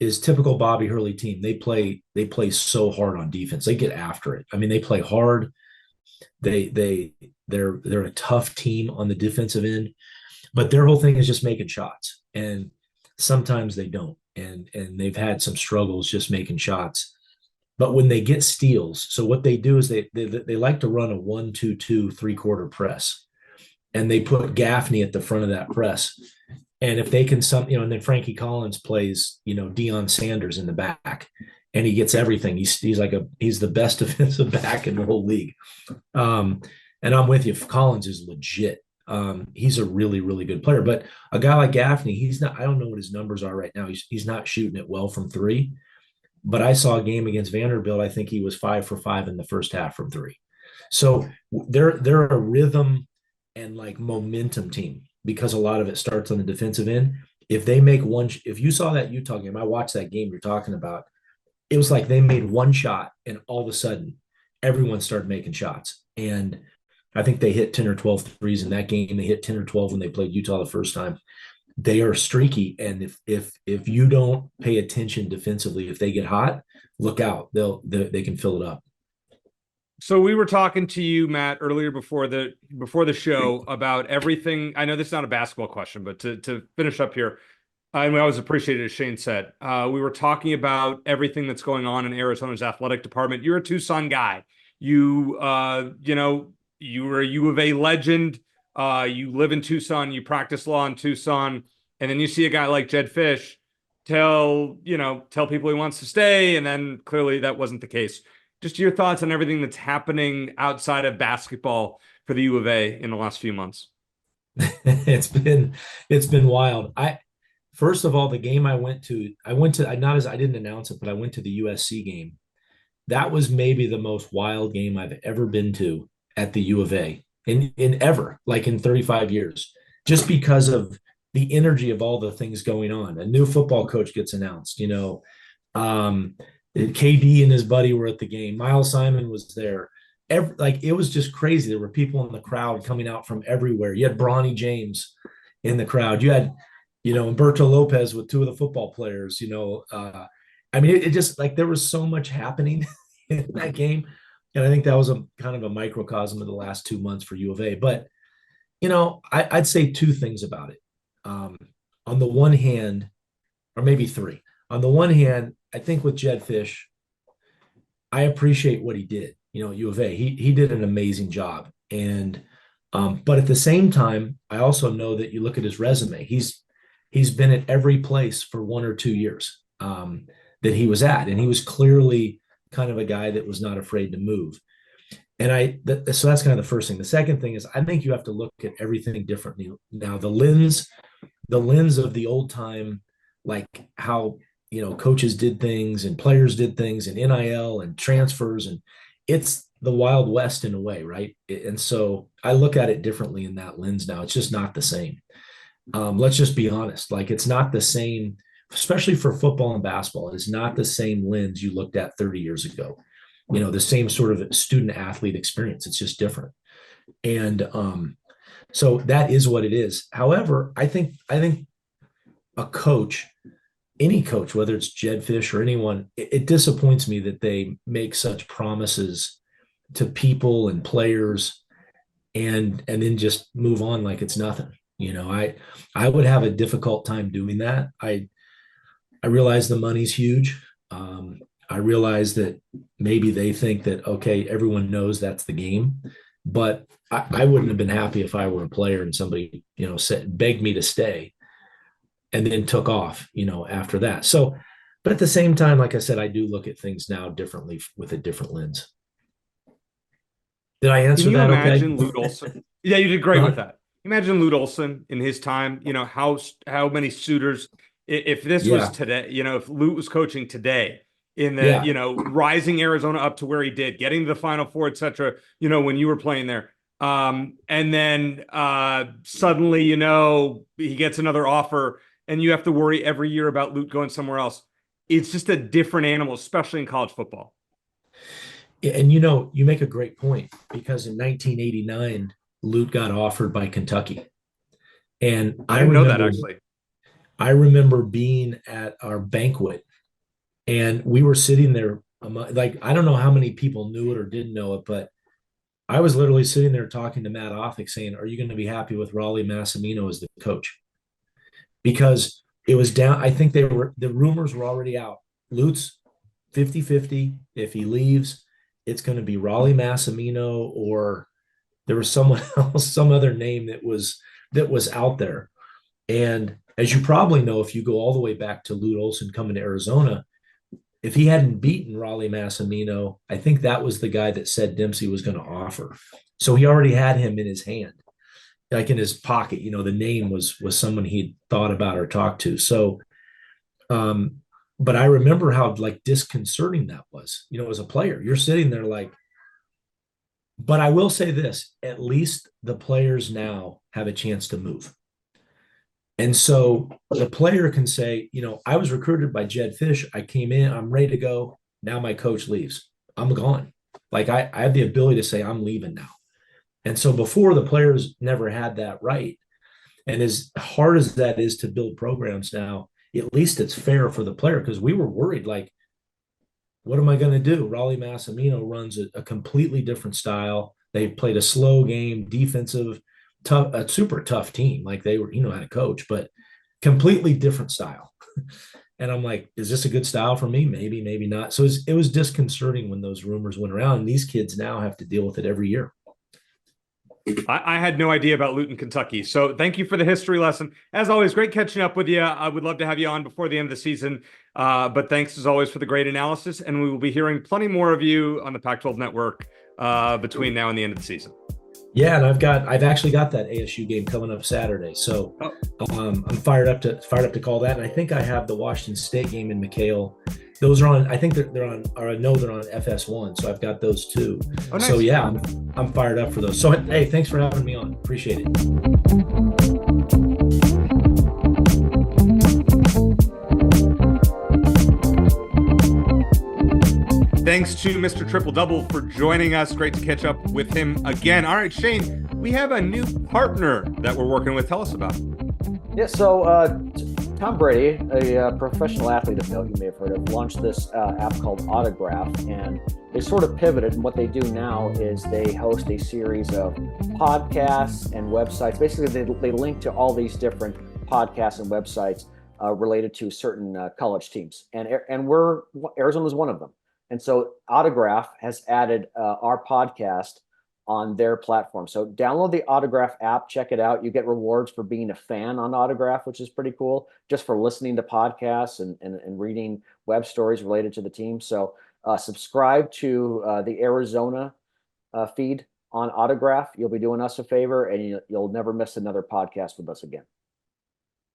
is typical Bobby Hurley team. They play so hard on defense. They get after it. I mean, they play hard. They're a tough team on the defensive end, but their whole thing is just making shots, and sometimes they don't. And they've had some struggles just making shots. But when they get steals, so what they do is they like to run a 1-2-2 3/4 press, and they put Gaffney at the front of that press. And if they can and then Frankie Collins plays, Deion Sanders in the back, and he gets everything. He's the best defensive back in the whole league. And I'm with you. Collins is legit. He's a really, really good player. But a guy like Gaffney, he's not. I don't know what his numbers are right now. He's not shooting it well from 3. But I saw a game against Vanderbilt. I think he was 5 for 5 in the first half from 3. So they're a rhythm and like momentum team because a lot of it starts on the defensive end. If they make if you saw that Utah game, I watched that game you're talking about. It was like they made one shot and all of a sudden everyone started making shots. And I think they hit 10 or 12 threes in that game. They hit 10 or 12 when they played Utah the first time. They are streaky, and if you don't pay attention defensively, if they get hot, look out. They can fill it up. So we were talking to you, Matt, earlier before the show about everything. I know this is not a basketball question, but to finish up here, and we always appreciate it, as Shane said. We were talking about everything that's going on in Arizona's athletic department. You're a Tucson guy. You were a U of A legend. You live in Tucson, you practice law in Tucson, and then you see a guy like Jedd Fisch tell people he wants to stay, and then clearly that wasn't the case. Just your thoughts on everything that's happening outside of basketball for the U of A in the last few months. It's been wild. First of all, the game I went to, I didn't announce it, but I went to the USC game. That was maybe the most wild game I've ever been to at the U of A. In ever, like in 35 years, just because of the energy of all the things going on. A new football coach gets announced, KD and his buddy were at the game. Miles Simon was there. It was just crazy. There were people in the crowd coming out from everywhere. You had Bronny James in the crowd. You had, Humberto Lopez with 2 of the football players, it just like there was so much happening in that game. And I think that was a kind of a microcosm of the last 2 months for U of A. But, I'd say 2 things about it. On the one hand, or maybe 3. On the one hand, I think with Jedd Fisch, I appreciate what he did. U of A, he did an amazing job. And but at the same time, I also know that you look at his resume. He's been at every place for 1 or 2 years that he was at, and he was clearly kind of a guy that was not afraid to move. And so that's kind of the first thing. The second thing is I think you have to look at everything differently now. The lens of the old time, like how, coaches did things and players did things and NIL and transfers. it's the Wild West in a way, right? And so I look at it differently in that lens now. It's just not the same. Let's just be honest. Like, it's not the same, especially for football and basketball. It's not the same lens you looked at 30 years ago. The same sort of student athlete experience. It's just different. And so that is what it is. However, I think a coach, any coach, whether it's Jedd Fisch or anyone, it disappoints me that they make such promises to people and players and then just move on like it's nothing. I would have a difficult time doing that. I realize the money's huge. I realize that maybe they think that, okay, everyone knows that's the game, but I wouldn't have been happy if I were a player and somebody, begged me to stay and then took off, after that. So, but at the same time, like I said, I do look at things now differently with a different lens. Did I answer that? Can you imagine okay? Lute Olson? Yeah, you did great with that. Imagine Lute Olson in his time, how many suitors, if this was today, if Lute was coaching today in the, rising Arizona up to where he did, getting to the Final Four, et cetera, when you were playing there. And then suddenly, he gets another offer and you have to worry every year about Lute going somewhere else. It's just a different animal, especially in college football. And you make a great point, because in 1989, Lute got offered by Kentucky. And I didn't know that, actually. I remember being at our banquet and we were sitting there, like, I don't know how many people knew it or didn't know it, but I was literally sitting there talking to Matt Muehlebach saying, are you going to be happy with Raleigh Massimino as the coach? Because it was down. I think the rumors were already out. Lute's 50-50. If he leaves, it's going to be Raleigh Massimino, or there was someone else, some other name that was out there. And as you probably know, if you go all the way back to Lute Olson coming to Arizona, if he hadn't beaten Raleigh Massimino, I think that was the guy that said Dempsey was going to offer. So he already had him in his hand, like in his pocket. The name was someone he'd thought about or talked to. So, but I remember how like disconcerting that was. As a player, you're sitting there like. But I will say this: at least the players now have a chance to move. And so the player can say, I was recruited by Jedd Fisch. I came in, I'm ready to go. Now my coach leaves. I'm gone. Like I have the ability to say I'm leaving now. And so before, the players never had that right. And as hard as that is to build programs now, at least it's fair for the player, because we were worried, like, what am I going to do? Raleigh Massimino runs a completely different style. They played a slow game, defensive, tough, a super tough team. Like they were, how to coach, but completely different style. And I'm like, is this a good style for me? Maybe, maybe not. So it was disconcerting when those rumors went around. And these kids now have to deal with it every year. I had no idea about Luton, Kentucky. So thank you for the history lesson. As always, great catching up with you. I would love to have you on before the end of the season. But thanks as always for the great analysis. And we will be hearing plenty more of you on the Pac-12 Network between now and the end of the season. Yeah, and I've actually got that ASU game coming up Saturday. So I'm fired up to call that. And I think I have the Washington State game in McHale. Those are on, I think they're on, or I know they're on FS1. So I've got those too. Oh, nice. So yeah, I'm fired up for those. So hey, thanks for having me on. Appreciate it. Thanks to Mr. Triple Double for joining us. Great to catch up with him again. All right, Shane, we have a new partner that we're working with. Tell us about it. Yeah, so Tom Brady, a professional athlete of note you may have heard of, launched this app called Autograph, and they sort of pivoted. And what they do now is they host a series of podcasts and websites. Basically, they link to all these different podcasts and websites related to certain college teams, and Arizona is one of them. And so Autograph has added our podcast on their platform. So download the Autograph app, check it out. You get rewards for being a fan on Autograph, which is pretty cool, just for listening to podcasts and reading web stories related to the team. So subscribe to the Arizona feed on Autograph. You'll be doing us a favor, and you'll never miss another podcast with us again.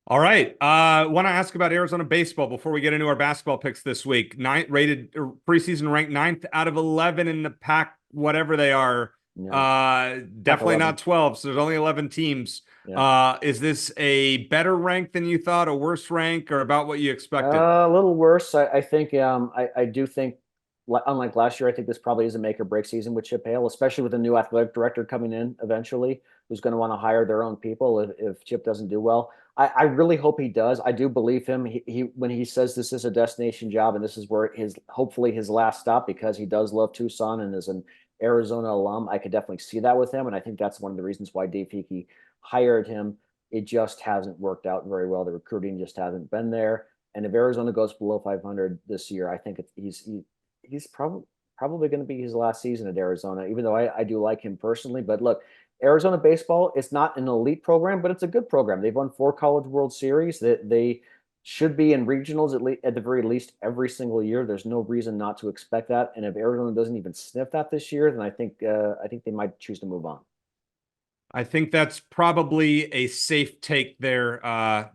All right. Want to ask about Arizona baseball before we get into our basketball picks this week. Preseason ranked 9th out of 11 in the pack, whatever they are. Yeah. Definitely not 12. So there's only 11 teams. Yeah. Is this a better rank than you thought, a worse rank, or about what you expected? A little worse. I think. I do think, unlike last year, I think this probably is a make or break season with Chip Hale, especially with a new athletic director coming in eventually, who's going to want to hire their own people if Chip doesn't do well. I really hope he does. I do believe him. He when he says this is a destination job and this is where hopefully his last stop, because he does love Tucson and is an Arizona alum. I could definitely see that with him, and I think that's one of the reasons why Dave Hickey hired him. It just hasn't worked out very well. The recruiting just hasn't been there. And if Arizona goes below 500 this year, I think he's probably going to be his last season at Arizona, even though I do like him personally. But look, Arizona baseball, it's not an elite program, but it's a good program. They've won 4 College World Series. They should be in regionals at the very least every single year. There's no reason not to expect that. And if Arizona doesn't even sniff that this year, then I think they might choose to move on. I think that's probably a safe take there.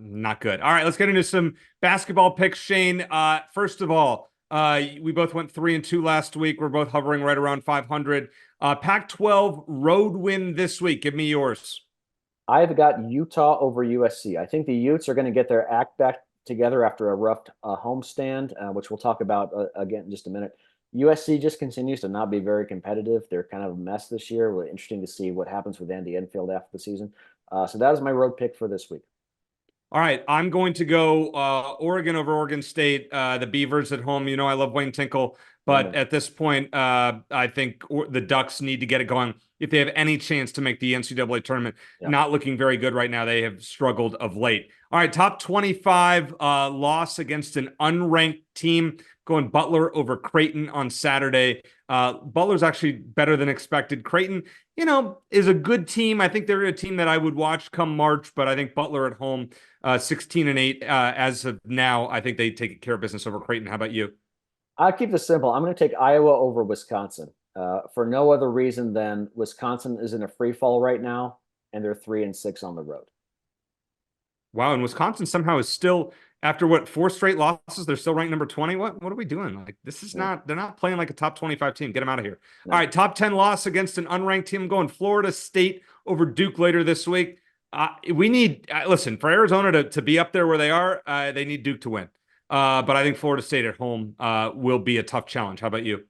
Not good. All right, let's get into some basketball picks, Shane. First of all, we both went 3-2 last week. We're both hovering right around 500. Pac-12 road win this week. Give me yours. I've got Utah over USC. I think the Utes are going to get their act back together after a rough homestand, which we'll talk about again in just a minute. USC just continues to not be very competitive. They're kind of a mess this year. Really interesting to see what happens with Andy Enfield after the season. So that is my road pick for this week. All right, I'm going to go Oregon over Oregon State. The Beavers at home. You know I love Wayne Tinkle, but at this point, I think the Ducks need to get it going if they have any chance to make the NCAA tournament. Not looking very good right now. They have struggled of late. All right, top 25 loss against an unranked team. Going Butler over Creighton on Saturday. Butler's actually better than expected. Creighton, is a good team. I think they're a team that I would watch come March, but I think Butler at home, 16-8 as of now. I think they take care of business over Creighton. How about you? I'll keep this simple. I'm going to take Iowa over Wisconsin for no other reason than Wisconsin is in a free fall right now, and they're 3-6 on the road. Wow, and Wisconsin somehow is still, after 4 straight losses, they're still ranked number 20. What are we doing? Like, this is not, they're not playing like a top 25 team. Get them out of here. No. All right, top 10 loss against an unranked team. I'm going Florida State over Duke later this week. We need, listen, for Arizona to be up there where they are, they need Duke to win. But I think Florida State at home will be a tough challenge. How about you?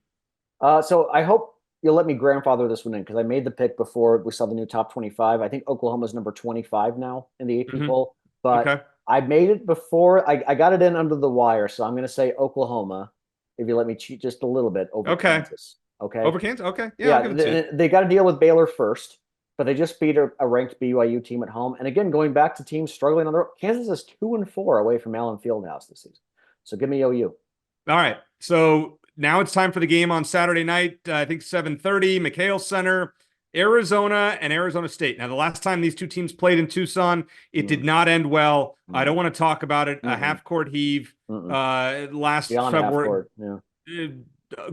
So I hope you'll let me grandfather this one in, because I made the pick before we saw the new top 25. I think Oklahoma's number 25 now in the AP poll. But I made it before. I got it in under the wire, so I'm going to say Oklahoma, if you let me cheat just a little bit, over Kansas. Okay. Over Kansas? Okay. Yeah, they got to deal with Baylor first, but they just beat a ranked BYU team at home. And again, going back to teams struggling on their own, Kansas is 2-4 away from Allen Fieldhouse this season. So give me OU. All right. So now it's time for the game on Saturday night. I think 7:30, McHale Center. Arizona and Arizona State. Now, the last time these two teams played in Tucson, it did not end well. I don't want to talk about it. A half-court heave last Beyond February.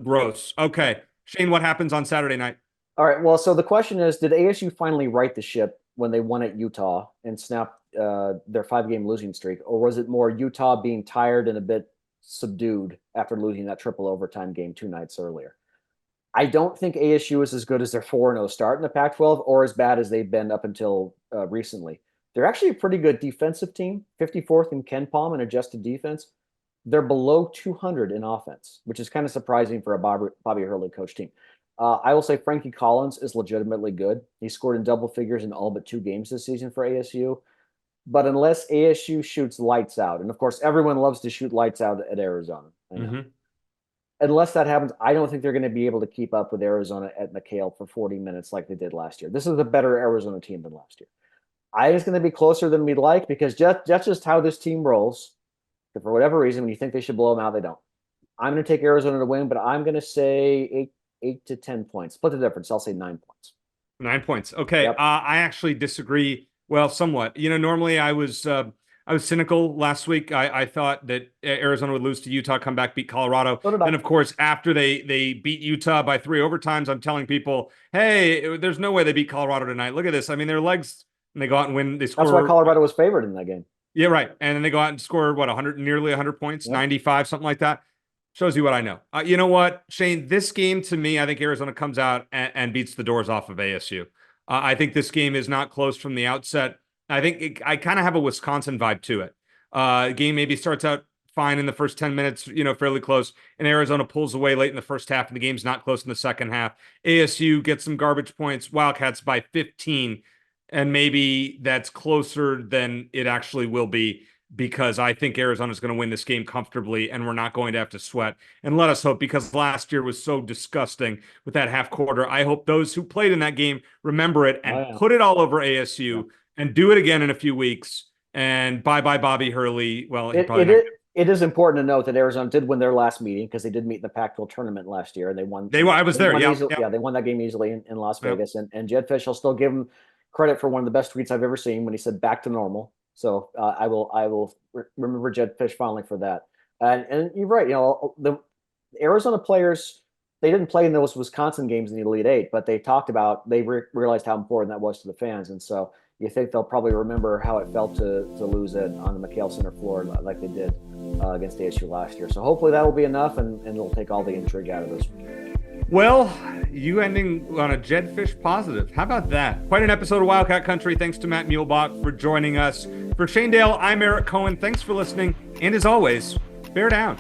Gross. Okay. Shane, what happens on Saturday night? All right. Well, so the question is, did ASU finally right the ship when they won at Utah and snapped their 5-game losing streak? Or was it more Utah being tired and a bit subdued after losing that triple overtime game 2 nights earlier? I don't think ASU is as good as their 4-0 start in the Pac-12 or as bad as they've been up until recently. They're actually a pretty good defensive team, 54th in KenPom in adjusted defense. They're below 200 in offense, which is kind of surprising for a Bobby Hurley coach team. I will say Frankie Collins is legitimately good. He scored in double figures in all but 2 games this season for ASU. But unless ASU shoots lights out, and of course everyone loves to shoot lights out at Arizona, I know. Unless that happens, I don't think they're going to be able to keep up with Arizona at McHale for 40 minutes like they did last year. This is a better Arizona team than last year. I think it's going to be closer than we'd like, because that's just how this team rolls. But for whatever reason, when you think they should blow them out, they don't. I'm going to take Arizona to win, but I'm going to say 8 to 10 points. Split the difference. I'll say 9 points. 9 points. Okay. Yep. I actually disagree. Well, somewhat. Normally I was cynical last week. I thought that Arizona would lose to Utah, come back, beat Colorado. And of course, after they beat Utah by 3 overtimes, I'm telling people, hey, there's no way they beat Colorado tonight. Look at this. I mean, their legs, and they go out and win. They score. That's why Colorado was favored in that game. Yeah, right. And then they go out and score, what, 100, nearly 100 points, 95, something like that. Shows you what I know. You know what, Shane, this game to me, I think Arizona comes out and beats the doors off of ASU. I think this game is not close from the outset. I kind of have a Wisconsin vibe to it. Game maybe starts out fine in the first 10 minutes, fairly close, and Arizona pulls away late in the first half, and the game's not close in the second half. ASU gets some garbage points, Wildcats by 15, and maybe that's closer than it actually will be, because I think Arizona's going to win this game comfortably, and we're not going to have to sweat. And let us hope, because last year was so disgusting with that half quarter. I hope those who played in that game remember it and put it all over ASU and do it again in a few weeks. And bye-bye Bobby Hurley. Well, it is important to note that Arizona did win their last meeting, because they did meet in the Pac-12 tournament last year, and they won. I was there. They won that game easily in Las Vegas. And Jedd Fisch, I'll still give him credit for one of the best tweets I've ever seen when he said "back to normal." So I will remember Jedd Fisch fondly for that. And you're right. The Arizona players, they didn't play in those Wisconsin games in the Elite Eight, but they talked about, they realized how important that was to the fans. And so you think they'll probably remember how it felt to lose it on the McHale Center floor like they did against ASU last year. So hopefully that will be enough, and it'll take all the intrigue out of this. Well, you ending on a Jedd Fisch positive. How about that? Quite an episode of Wildcat Country. Thanks to Matt Muehlebach for joining us. For Shane Dale, I'm Eric Cohen. Thanks for listening. And as always, bear down.